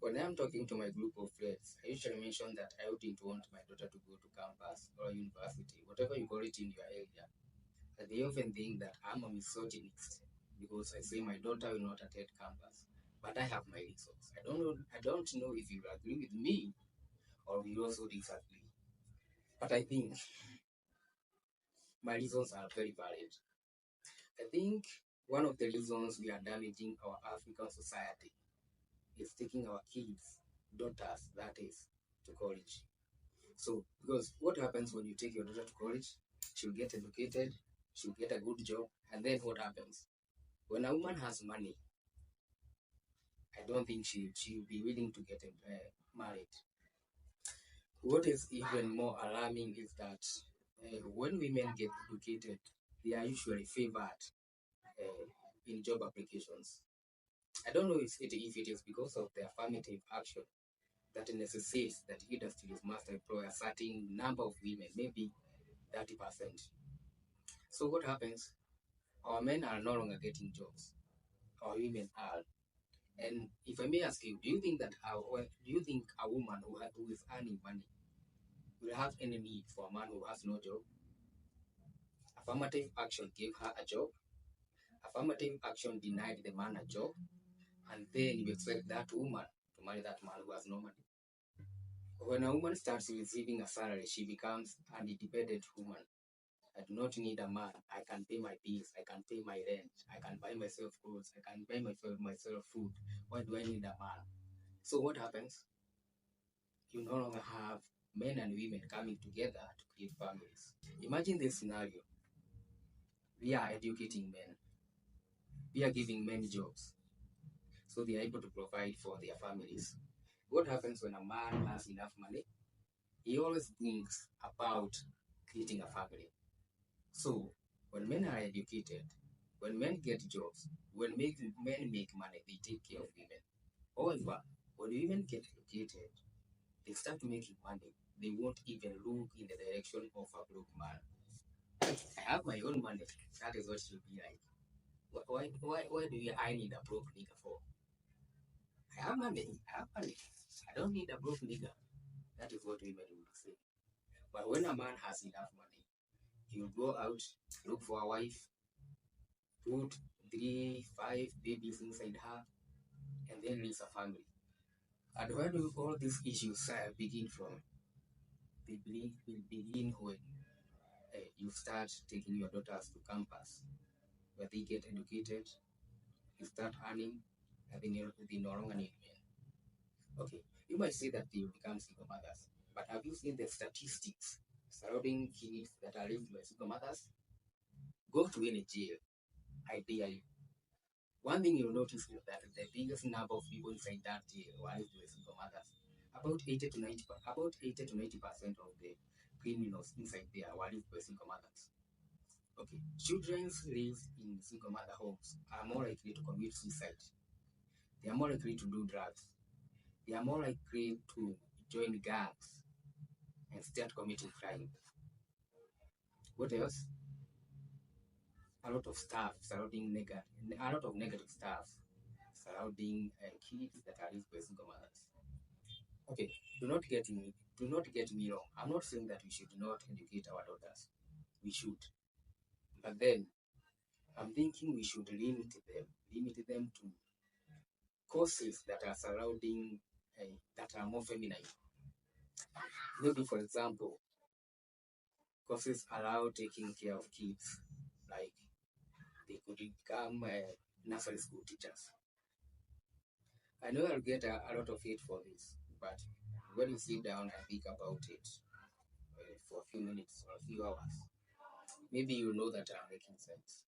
When I'm talking to my group of friends, I usually mention that I wouldn't want my daughter to go to campus or university, whatever you call it in your area. And they often think that I'm a misogynist because I say my daughter will not attend campus. But I have my reasons. I don't know if you will agree with me or we also disagree. But I think my reasons are very valid. I think one of the reasons we are damaging our African society is taking our kids, daughters, that is, to college. So, because what happens when you take your daughter to college? She'll get educated, she'll get a good job, and then what happens? When a woman has money, I don't think she'll be willing to get married. What is even more alarming is that when women get educated, they are usually favored in job applications. I don't know if it is because of the affirmative action that necessitates that industries must employ a certain number of women, maybe 30%. So what happens? Our men are no longer getting jobs. Our women are. And if I may ask you, do you think a woman who is earning money will have any need for a man who has no job? Affirmative action gave her a job. Affirmative action denied the man a job, and then you expect that woman to marry that man who has no money. When a woman starts receiving a salary, she becomes an independent woman. I do not need a man. I can pay my bills. I can pay my rent. I can buy myself clothes. I can buy myself food. Why do I need a man? So what happens? You no longer have men and women coming together to create families. Imagine this scenario. We are educating men. We are giving men jobs. So they are able to provide for their families. What happens when a man has enough money? He always thinks about creating a family. So when men are educated, when men get jobs, when men make money, they take care of women. However, when women get educated, they start making money. They won't even look in the direction of a broke man. I have my own money. That is what it should be like. Why do I need a broke nigga for? I have money. I have money. I don't need a broke nigga. That is what women would say. But when a man has enough money, he will go out, look for a wife, put 3, 5 babies inside her, and then raise a family. And where do all these issues begin from? They will begin when you start taking your daughters to campus, where they get educated, you start earning, and then they no longer need men. Okay, you might say that they will become single mothers, but have you seen the statistics surrounding kids that are raised by single mothers? Go to any jail, I dare you. One thing you'll notice is that the biggest number of people inside that jail were raised by single mothers. About 80 to 90% of the criminals inside there were raised by single mothers. Okay, children raised in single mother homes are more likely to commit suicide. They are more likely to do drugs. They are more likely to join gangs and start committing crime. What else? A lot of stuff surrounding a lot of negative stuff surrounding kids that are raised by single mothers. Okay, do not get me wrong. I'm not saying that we should not educate our daughters. We should. But then I'm thinking we should limit them to courses that are surrounding that are more feminine. Maybe, for example, courses allow taking care of kids, like they could become nursery school teachers. I know I'll get a lot of hate for this, but when you sit down and think about it for a few minutes or a few hours, maybe you know that I'm making sense.